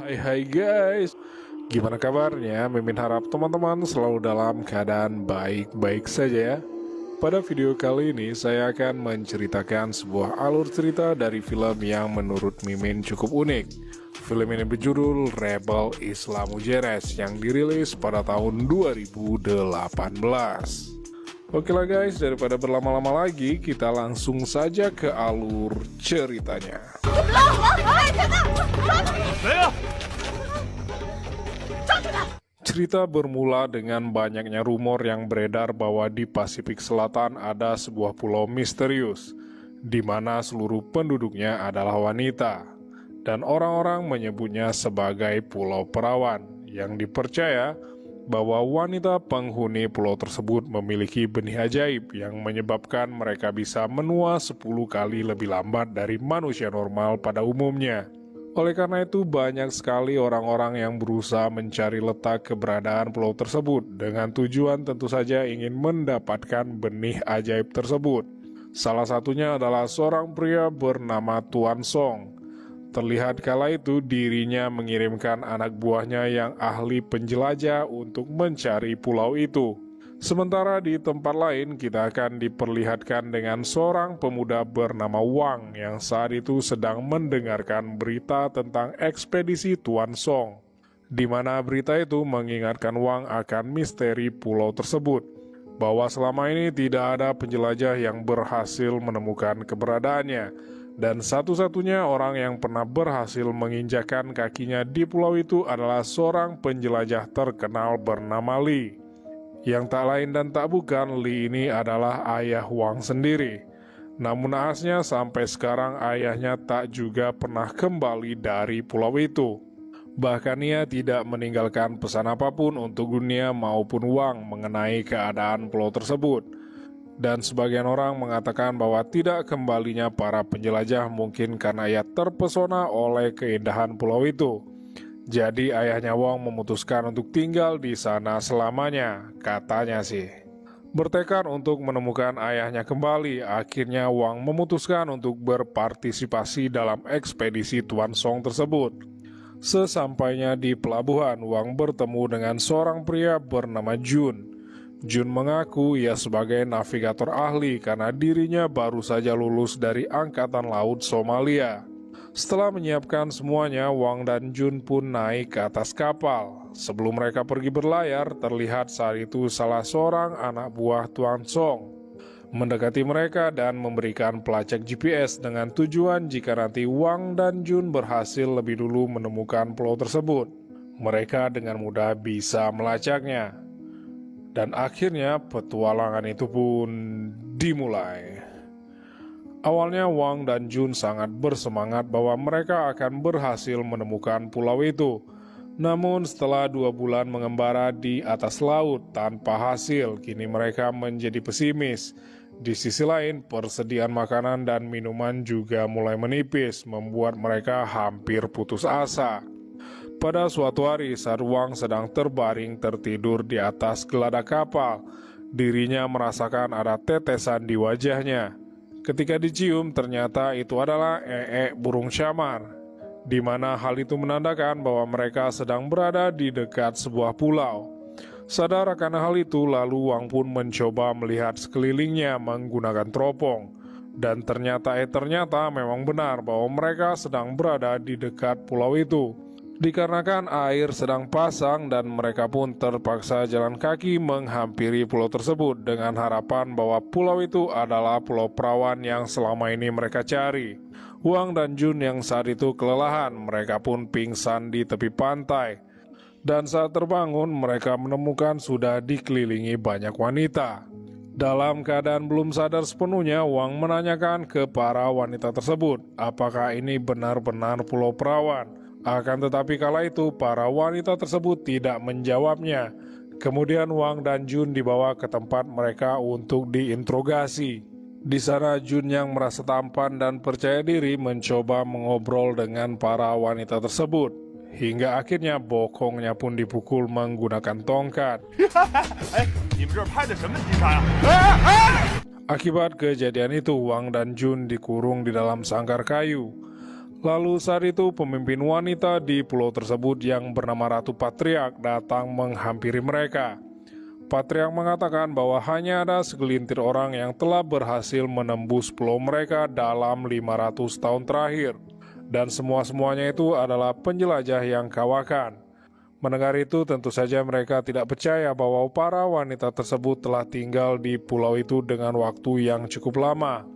Hai guys, gimana kabarnya? Mimin harap teman-teman selalu dalam keadaan baik-baik saja ya. Pada video kali ini saya akan menceritakan sebuah alur cerita dari film yang menurut Mimin cukup unik. Film ini berjudul Rebel Islam Ujeres yang dirilis pada tahun 2018. Oke lah guys, daripada berlama-lama lagi, kita langsung saja ke alur ceritanya. Cerita bermula dengan banyaknya rumor yang beredar bahwa di Pasifik Selatan ada sebuah pulau misterius, di mana seluruh penduduknya adalah wanita, dan orang-orang menyebutnya sebagai Pulau Perawan, yang dipercaya bahwa wanita penghuni pulau tersebut memiliki benih ajaib yang menyebabkan mereka bisa menua 10 kali lebih lambat dari manusia normal pada umumnya. Oleh karena itu, banyak sekali orang-orang yang berusaha mencari letak keberadaan pulau tersebut dengan tujuan tentu saja ingin mendapatkan benih ajaib tersebut. Salah satunya adalah seorang pria bernama Tuan Song. Terlihat kala itu dirinya mengirimkan anak buahnya yang ahli penjelajah untuk mencari pulau itu. Sementara di tempat lain kita akan diperlihatkan dengan seorang pemuda bernama Wang yang saat itu sedang mendengarkan berita tentang ekspedisi Tuan Song, di mana berita itu mengingatkan Wang akan misteri pulau tersebut, bahwa selama ini tidak ada penjelajah yang berhasil menemukan keberadaannya, dan satu-satunya orang yang pernah berhasil menginjakan kakinya di pulau itu adalah seorang penjelajah terkenal bernama Li. Yang tak lain dan tak bukan, Li ini adalah ayah Wang sendiri. Namun naasnya sampai sekarang ayahnya tak juga pernah kembali dari pulau itu. Bahkan ia tidak meninggalkan pesan apapun untuk dunia maupun Wang mengenai keadaan pulau tersebut. Dan sebagian orang mengatakan bahwa tidak kembalinya para penjelajah mungkin karena ia terpesona oleh keindahan pulau itu. Jadi ayahnya Wang memutuskan untuk tinggal di sana selamanya, katanya sih. Bertekad untuk menemukan ayahnya kembali, akhirnya Wang memutuskan untuk berpartisipasi dalam ekspedisi Tuan Song tersebut. Sesampainya di pelabuhan, Wang bertemu dengan seorang pria bernama Jun. Jun mengaku ia sebagai navigator ahli karena dirinya baru saja lulus dari Angkatan Laut Somalia. Setelah menyiapkan semuanya, Wang dan Jun pun naik ke atas kapal. Sebelum mereka pergi berlayar, terlihat saat itu salah seorang anak buah Tuan Song mendekati mereka dan memberikan pelacak GPS dengan tujuan jika nanti Wang dan Jun berhasil lebih dulu menemukan pulau tersebut, mereka dengan mudah bisa melacaknya. Dan akhirnya petualangan itu pun dimulai. Awalnya Wang dan Jun sangat bersemangat bahwa mereka akan berhasil menemukan pulau itu. Namun setelah 2 bulan mengembara di atas laut tanpa hasil, kini mereka menjadi pesimis. Di sisi lain, persediaan makanan dan minuman juga mulai menipis, membuat mereka hampir putus asa. Pada suatu hari saat Wang sedang terbaring tertidur di atas geladak kapal, dirinya merasakan ada tetesan di wajahnya. Ketika dicium, ternyata itu adalah burung syamar, di mana hal itu menandakan bahwa mereka sedang berada di dekat sebuah pulau. Sadar akan hal itu, lalu Wang pun mencoba melihat sekelilingnya menggunakan teropong. Dan ternyata memang benar bahwa mereka sedang berada di dekat pulau itu. Dikarenakan air sedang pasang dan mereka pun terpaksa jalan kaki menghampiri pulau tersebut dengan harapan bahwa pulau itu adalah Pulau Perawan yang selama ini mereka cari. Wang dan Jun yang saat itu kelelahan, mereka pun pingsan di tepi pantai. Dan saat terbangun, mereka menemukan sudah dikelilingi banyak wanita. Dalam keadaan belum sadar sepenuhnya, Wang menanyakan ke para wanita tersebut, apakah ini benar-benar Pulau Perawan. Akan tetapi kala itu para wanita tersebut tidak menjawabnya. Kemudian Wang dan Jun dibawa ke tempat mereka untuk diinterogasi. Di sana Jun yang merasa tampan dan percaya diri mencoba mengobrol dengan para wanita tersebut. Hingga akhirnya bokongnya pun dipukul menggunakan tongkat. Akibat kejadian itu, Wang dan Jun dikurung di dalam sangkar kayu. Lalu saat itu pemimpin wanita di pulau tersebut yang bernama Ratu Patriark datang menghampiri mereka. Patriark mengatakan bahwa hanya ada segelintir orang yang telah berhasil menembus pulau mereka dalam 500 tahun terakhir. Dan semua-semuanya itu adalah penjelajah yang kawakan. Mendengar itu tentu saja mereka tidak percaya bahwa para wanita tersebut telah tinggal di pulau itu dengan waktu yang cukup lama.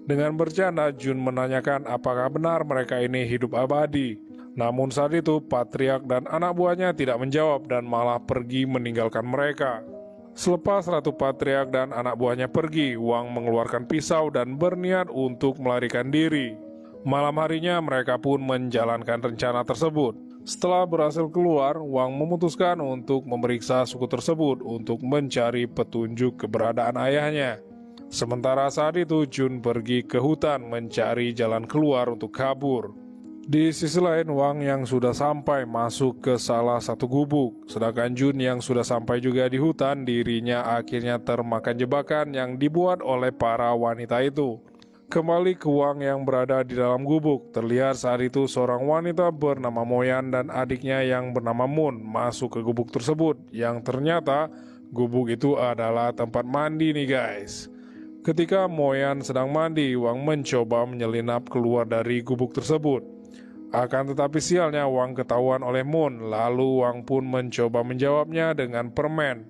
Dengan bercanda, Jun menanyakan apakah benar mereka ini hidup abadi. Namun saat itu, Patriark dan anak buahnya tidak menjawab dan malah pergi meninggalkan mereka. Selepas Ratu Patriark dan anak buahnya pergi, Wang mengeluarkan pisau dan berniat untuk melarikan diri. Malam harinya mereka pun menjalankan rencana tersebut. Setelah berhasil keluar, Wang memutuskan untuk memeriksa suku tersebut untuk mencari petunjuk keberadaan ayahnya. Sementara saat itu Jun pergi ke hutan mencari jalan keluar untuk kabur. Di sisi lain, Wang yang sudah sampai masuk ke salah satu gubuk, sedangkan Jun yang sudah sampai juga di hutan, dirinya akhirnya termakan jebakan yang dibuat oleh para wanita itu. Kembali ke Wang yang berada di dalam gubuk, terlihat saat itu seorang wanita bernama Moyan dan adiknya yang bernama Moon masuk ke gubuk tersebut, yang ternyata gubuk itu adalah tempat mandi nih guys. Ketika Moyan sedang mandi, Wang mencoba menyelinap keluar dari gubuk tersebut. Akan tetapi sialnya Wang ketahuan oleh Moon, lalu Wang pun mencoba menjawabnya dengan permen.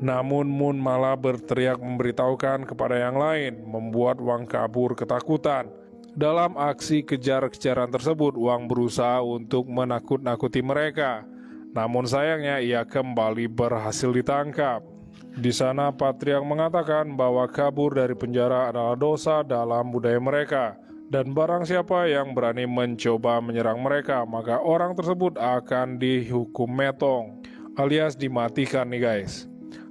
Namun Moon malah berteriak memberitahukan kepada yang lain, membuat Wang kabur ketakutan. Dalam aksi kejar-kejaran tersebut, Wang berusaha untuk menakut-nakuti mereka. Namun sayangnya ia kembali berhasil ditangkap. Di sana Patriark mengatakan bahwa kabur dari penjara adalah dosa dalam budaya mereka, dan barang siapa yang berani mencoba menyerang mereka, maka orang tersebut akan dihukum metong, alias dimatikan nih guys.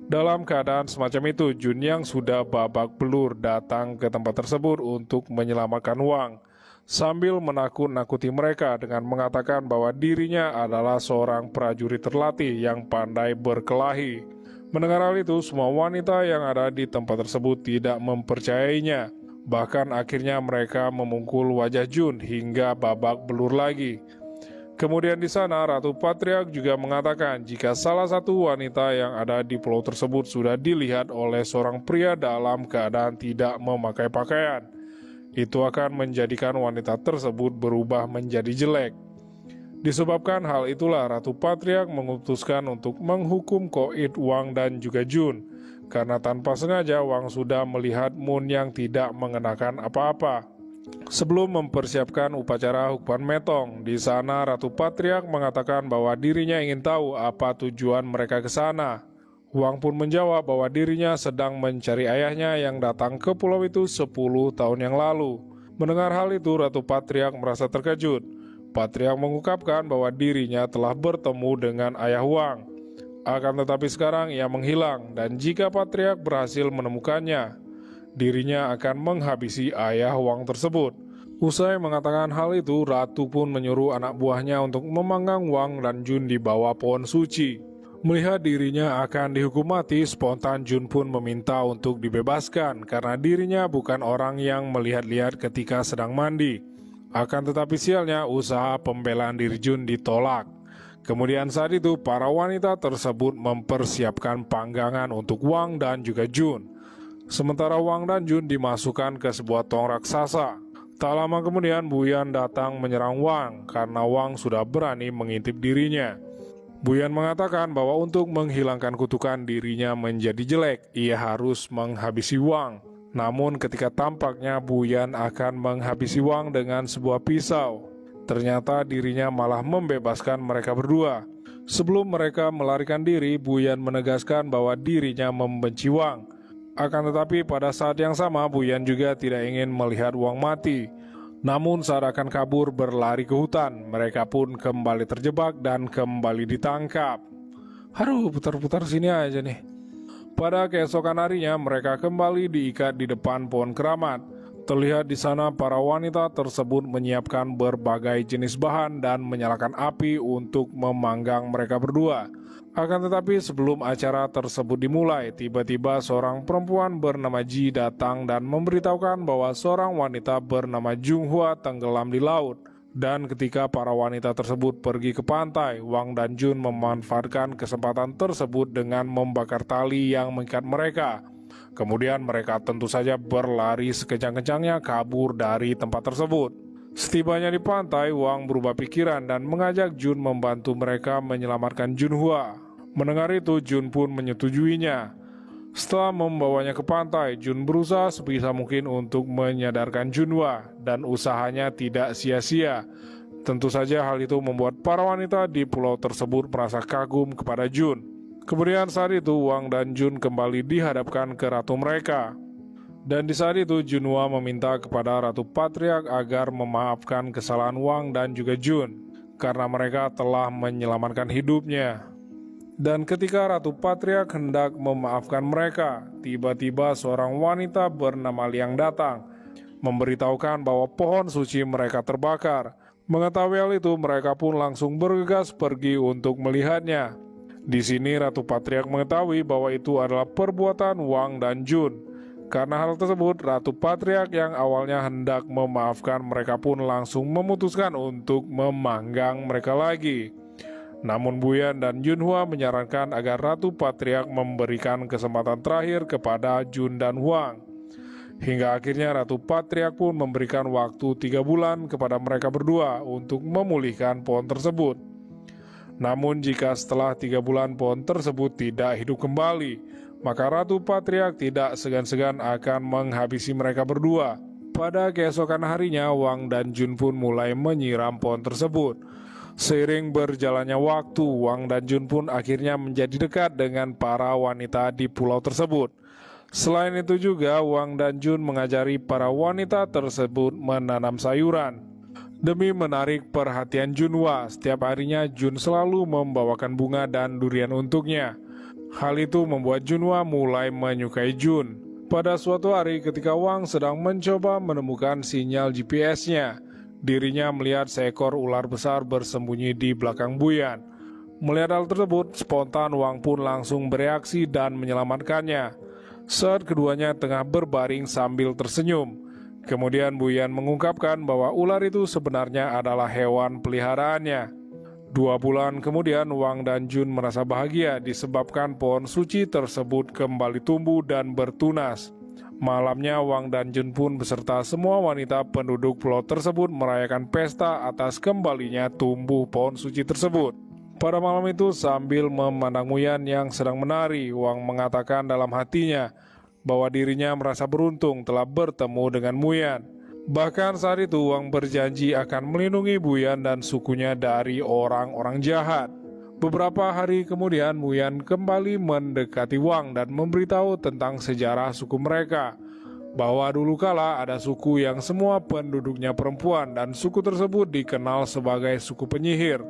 Dalam keadaan semacam itu, Jun yang sudah babak belur datang ke tempat tersebut untuk menyelamatkan Wang, sambil menakut-nakuti mereka dengan mengatakan bahwa dirinya adalah seorang prajurit terlatih yang pandai berkelahi. Mendengar hal itu, semua wanita yang ada di tempat tersebut tidak mempercayainya. Bahkan akhirnya mereka memukul wajah Jun hingga babak belur lagi. Kemudian di sana Ratu Patriark juga mengatakan jika salah satu wanita yang ada di pulau tersebut sudah dilihat oleh seorang pria dalam keadaan tidak memakai pakaian, itu akan menjadikan wanita tersebut berubah menjadi jelek. Disebabkan hal itulah Ratu Patriark memutuskan untuk menghukum Koit, Wang dan juga Jun, karena tanpa sengaja Wang sudah melihat Moon yang tidak mengenakan apa-apa. Sebelum mempersiapkan upacara hukuman metong, di sana Ratu Patriark mengatakan bahwa dirinya ingin tahu apa tujuan mereka ke sana. Wang pun menjawab bahwa dirinya sedang mencari ayahnya yang datang ke pulau itu 10 tahun yang lalu. Mendengar hal itu, Ratu Patriark merasa terkejut. Patriark mengungkapkan bahwa dirinya telah bertemu dengan ayah Wang. Akan tetapi sekarang ia menghilang, dan jika Patriark berhasil menemukannya, dirinya akan menghabisi ayah Wang tersebut. Usai mengatakan hal itu, Ratu pun menyuruh anak buahnya untuk memanggang Wang dan Jun di bawah pohon suci. Melihat dirinya akan dihukum mati, spontan Jun pun meminta untuk dibebaskan karena dirinya bukan orang yang melihat-lihat ketika sedang mandi. Akan tetapi sialnya usaha pembelaan diri Jun ditolak. Kemudian saat itu para wanita tersebut mempersiapkan panggangan untuk Wang dan juga Jun. Sementara Wang dan Jun dimasukkan ke sebuah tong raksasa. Tak lama kemudian Buyan datang menyerang Wang karena Wang sudah berani mengintip dirinya. Buyan mengatakan bahwa untuk menghilangkan kutukan dirinya menjadi jelek, ia harus menghabisi Wang. Namun ketika tampaknya Buyan akan menghabisi Wang dengan sebuah pisau, ternyata dirinya malah membebaskan mereka berdua. Sebelum mereka melarikan diri, Buyan menegaskan bahwa dirinya membenci Wang. Akan tetapi pada saat yang sama Buyan juga tidak ingin melihat Wang mati. Namun saat akan kabur berlari ke hutan, mereka pun kembali terjebak dan kembali ditangkap. Aduh, putar-putar sini aja nih. Pada keesokan harinya mereka kembali diikat di depan pohon keramat. Terlihat di sana para wanita tersebut menyiapkan berbagai jenis bahan dan menyalakan api untuk memanggang mereka berdua. Akan tetapi sebelum acara tersebut dimulai, tiba-tiba seorang perempuan bernama Ji datang dan memberitahukan bahwa seorang wanita bernama Junghua tenggelam di laut. Dan ketika para wanita tersebut pergi ke pantai, Wang dan Jun memanfaatkan kesempatan tersebut dengan membakar tali yang mengikat mereka. Kemudian mereka tentu saja berlari sekejang-kencangnya kabur dari tempat tersebut. Setibanya di pantai, Wang berubah pikiran dan mengajak Jun membantu mereka menyelamatkan Junhua. Mendengar itu, Jun pun menyetujuinya. Setelah membawanya ke pantai, Jun berusaha sebisa mungkin untuk menyadarkan Junhua dan usahanya tidak sia-sia. Tentu saja hal itu membuat para wanita di pulau tersebut merasa kagum kepada Jun. Kemudian saat itu Wang dan Jun kembali dihadapkan ke ratu mereka. Dan di saat itu Junhua meminta kepada Ratu Patriark agar memaafkan kesalahan Wang dan juga Jun karena mereka telah menyelamatkan hidupnya. Dan ketika Ratu Patriark hendak memaafkan mereka, tiba-tiba seorang wanita bernama Liang datang, memberitahukan bahwa pohon suci mereka terbakar. Mengetahui hal itu, mereka pun langsung bergegas pergi untuk melihatnya. Di sini Ratu Patriark mengetahui bahwa itu adalah perbuatan Wang dan Jun. Karena hal tersebut, Ratu Patriark yang awalnya hendak memaafkan mereka pun langsung memutuskan untuk memanggang mereka lagi. Namun Buyan dan Junhua menyarankan agar Ratu Patriark memberikan kesempatan terakhir kepada Jun dan Wang. Hingga akhirnya Ratu Patriark pun memberikan waktu 3 bulan kepada mereka berdua untuk memulihkan pohon tersebut. Namun jika setelah 3 bulan pohon tersebut tidak hidup kembali, maka Ratu Patriark tidak segan-segan akan menghabisi mereka berdua. Pada keesokan harinya, Wang dan Jun pun mulai menyiram pohon tersebut. Seiring berjalannya waktu, Wang dan Jun pun akhirnya menjadi dekat dengan para wanita di pulau tersebut. Selain itu juga, Wang dan Jun mengajari para wanita tersebut menanam sayuran. Demi menarik perhatian Junhua, setiap harinya Jun selalu membawakan bunga dan durian untuknya. Hal itu membuat Junhua mulai menyukai Jun. Pada suatu hari ketika Wang sedang mencoba menemukan sinyal GPS-nya, dirinya melihat seekor ular besar bersembunyi di belakang Buyan. Melihat hal tersebut, spontan Wang pun langsung bereaksi dan menyelamatkannya. Saat keduanya tengah berbaring sambil tersenyum, kemudian Buyan mengungkapkan bahwa ular itu sebenarnya adalah hewan peliharaannya. 2 bulan kemudian, Wang dan Jun merasa bahagia disebabkan pohon suci tersebut kembali tumbuh dan bertunas. Malamnya Wang dan Jun pun beserta semua wanita penduduk pulau tersebut merayakan pesta atas kembalinya tumbuh pohon suci tersebut. Pada malam itu sambil memandang Muyan yang sedang menari, Wang mengatakan dalam hatinya bahwa dirinya merasa beruntung telah bertemu dengan Muyan. Bahkan saat itu Wang berjanji akan melindungi Buyan dan sukunya dari orang-orang jahat. Beberapa hari kemudian Muyan kembali mendekati Wang dan memberitahu tentang sejarah suku mereka, bahwa dulu kala ada suku yang semua penduduknya perempuan dan suku tersebut dikenal sebagai suku penyihir,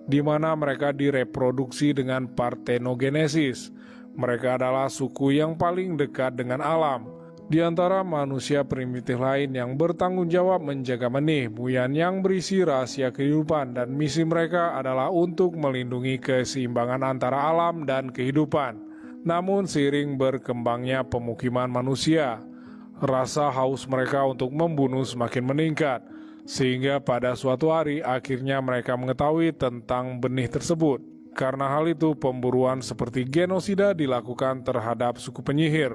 di mana mereka direproduksi dengan partenogenesis. Mereka adalah suku yang paling dekat dengan alam. Di antara manusia primitif lain yang bertanggung jawab menjaga benih, Muyan yang berisi rahasia kehidupan dan misi mereka adalah untuk melindungi keseimbangan antara alam dan kehidupan. Namun seiring berkembangnya pemukiman manusia, rasa haus mereka untuk membunuh semakin meningkat, sehingga pada suatu hari akhirnya mereka mengetahui tentang benih tersebut. Karena hal itu, pemburuan seperti genosida dilakukan terhadap suku penyihir.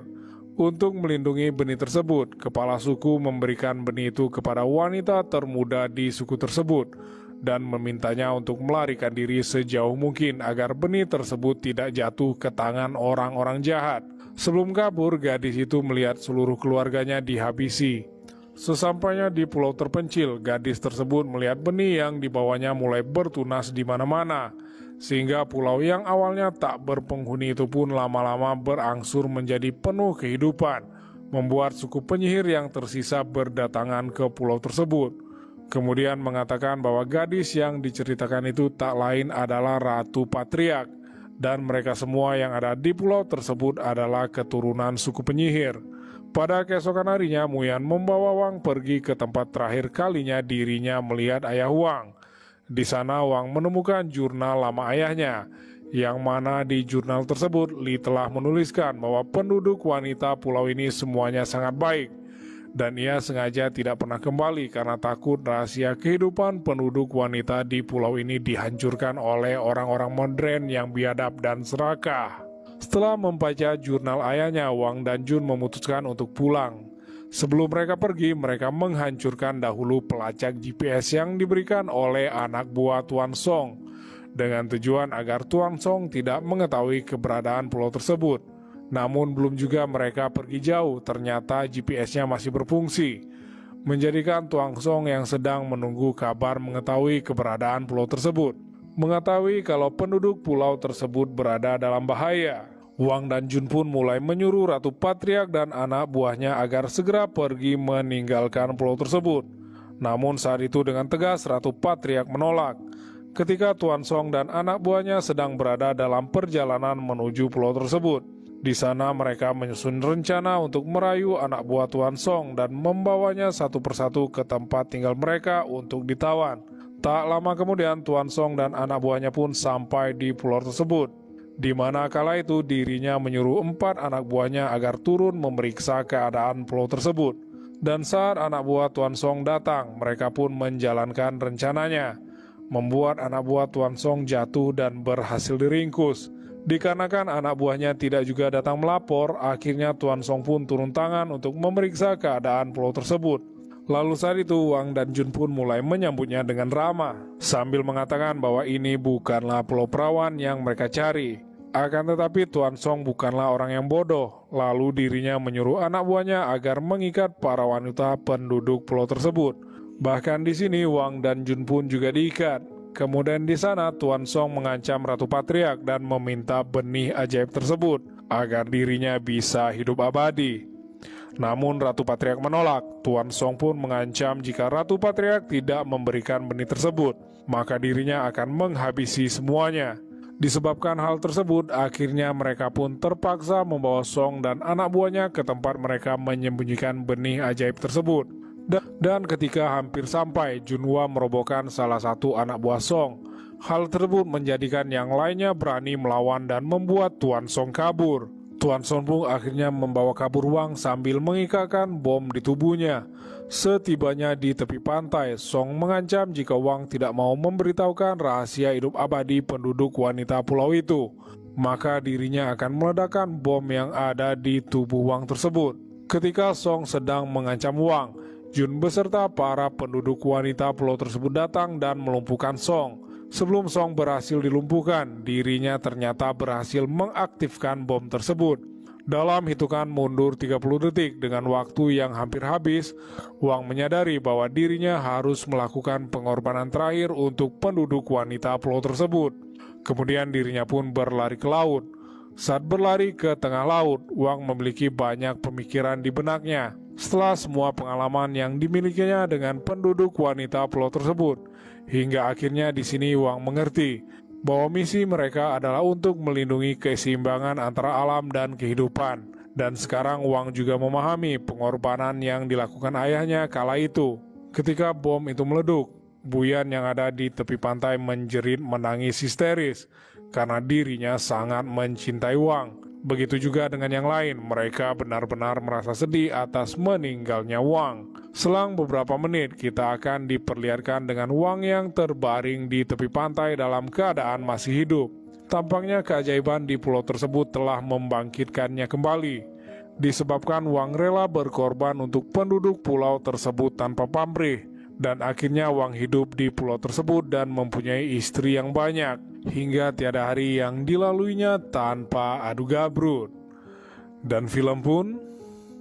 Untuk melindungi benih tersebut, kepala suku memberikan benih itu kepada wanita termuda di suku tersebut dan memintanya untuk melarikan diri sejauh mungkin agar benih tersebut tidak jatuh ke tangan orang-orang jahat. Sebelum kabur, gadis itu melihat seluruh keluarganya dihabisi. Sesampainya di pulau terpencil, gadis tersebut melihat benih yang dibawanya mulai bertunas di mana-mana, sehingga pulau yang awalnya tak berpenghuni itu pun lama-lama berangsur menjadi penuh kehidupan, membuat suku penyihir yang tersisa berdatangan ke pulau tersebut. Kemudian mengatakan bahwa gadis yang diceritakan itu tak lain adalah Ratu Patriark, dan mereka semua yang ada di pulau tersebut adalah keturunan suku penyihir. Pada keesokan harinya, Muyan membawa Wang pergi ke tempat terakhir kalinya dirinya melihat ayah Wang. Di sana Wang menemukan jurnal lama ayahnya, yang mana di jurnal tersebut Li telah menuliskan bahwa penduduk wanita pulau ini semuanya sangat baik, dan ia sengaja tidak pernah kembali karena takut rahasia kehidupan penduduk wanita di pulau ini dihancurkan oleh orang-orang modern yang biadab dan serakah. Setelah membaca jurnal ayahnya, Wang dan Jun memutuskan untuk pulang. Sebelum mereka pergi, mereka menghancurkan dahulu pelacak GPS yang diberikan oleh anak buah Tuan Song, dengan tujuan agar Tuan Song tidak mengetahui keberadaan pulau tersebut. Namun belum juga mereka pergi jauh, ternyata GPS-nya masih berfungsi, menjadikan Tuan Song yang sedang menunggu kabar mengetahui keberadaan pulau tersebut. Mengetahui kalau penduduk pulau tersebut berada dalam bahaya, Wang dan Jun pun mulai menyuruh Ratu Patriark dan anak buahnya agar segera pergi meninggalkan pulau tersebut. Namun saat itu dengan tegas Ratu Patriark menolak. Ketika Tuan Song dan anak buahnya sedang berada dalam perjalanan menuju pulau tersebut, di sana mereka menyusun rencana untuk merayu anak buah Tuan Song dan membawanya satu persatu ke tempat tinggal mereka untuk ditawan. Tak lama kemudian Tuan Song dan anak buahnya pun sampai di pulau tersebut, di mana kala itu dirinya menyuruh 4 anak buahnya agar turun memeriksa keadaan pulau tersebut. Dan saat anak buah Tuan Song datang, mereka pun menjalankan rencananya, membuat anak buah Tuan Song jatuh dan berhasil diringkus. Dikarenakan anak buahnya tidak juga datang melapor, akhirnya Tuan Song pun turun tangan untuk memeriksa keadaan pulau tersebut. Lalu saat itu Wang dan Jun pun mulai menyambutnya dengan ramah, sambil mengatakan bahwa ini bukanlah pulau perawan yang mereka cari. Akan tetapi Tuan Song bukanlah orang yang bodoh. Lalu dirinya menyuruh anak buahnya agar mengikat para wanita penduduk pulau tersebut. Bahkan di sini Wang dan Jun pun juga diikat. Kemudian di sana Tuan Song mengancam Ratu Patriark dan meminta benih ajaib tersebut agar dirinya bisa hidup abadi. Namun Ratu Patriark menolak. Tuan Song pun mengancam jika Ratu Patriark tidak memberikan benih tersebut, maka dirinya akan menghabisi semuanya. Disebabkan hal tersebut, akhirnya mereka pun terpaksa membawa Song dan anak buahnya ke tempat mereka menyembunyikan benih ajaib tersebut. Dan ketika hampir sampai, Junhua merobohkan salah satu anak buah Song. Hal tersebut menjadikan yang lainnya berani melawan dan membuat Tuan Song kabur. Tuan Song pun akhirnya membawa kabur Wang sambil mengikatkan bom di tubuhnya. Setibanya di tepi pantai, Song mengancam jika Wang tidak mau memberitahukan rahasia hidup abadi penduduk wanita pulau itu, maka dirinya akan meledakkan bom yang ada di tubuh Wang tersebut. Ketika Song sedang mengancam Wang, Jun beserta para penduduk wanita pulau tersebut datang dan melumpuhkan Song. Sebelum Song berhasil dilumpuhkan, dirinya ternyata berhasil mengaktifkan bom tersebut. Dalam hitungan mundur 30 detik dengan waktu yang hampir habis, Wang menyadari bahwa dirinya harus melakukan pengorbanan terakhir untuk penduduk wanita pulau tersebut. Kemudian dirinya pun berlari ke laut. Saat berlari ke tengah laut, Wang memiliki banyak pemikiran di benaknya. Setelah semua pengalaman yang dimilikinya dengan penduduk wanita pulau tersebut, hingga akhirnya di sini Wang mengerti bahwa misi mereka adalah untuk melindungi keseimbangan antara alam dan kehidupan. Dan sekarang Wang juga memahami pengorbanan yang dilakukan ayahnya kala itu. Ketika bom itu meleduk, Buyan yang ada di tepi pantai menjerit menangis histeris karena dirinya sangat mencintai Wang. Begitu juga dengan yang lain, mereka benar-benar merasa sedih atas meninggalnya Wang. Selang beberapa menit, kita akan diperlihatkan dengan Wang yang terbaring di tepi pantai dalam keadaan masih hidup. Tampaknya keajaiban di pulau tersebut telah membangkitkannya kembali. Disebabkan Wang rela berkorban untuk penduduk pulau tersebut tanpa pamrih. Dan akhirnya Wang hidup di pulau tersebut dan mempunyai istri yang banyak, hingga tiada hari yang dilaluinya tanpa adu gabrut. Dan film pun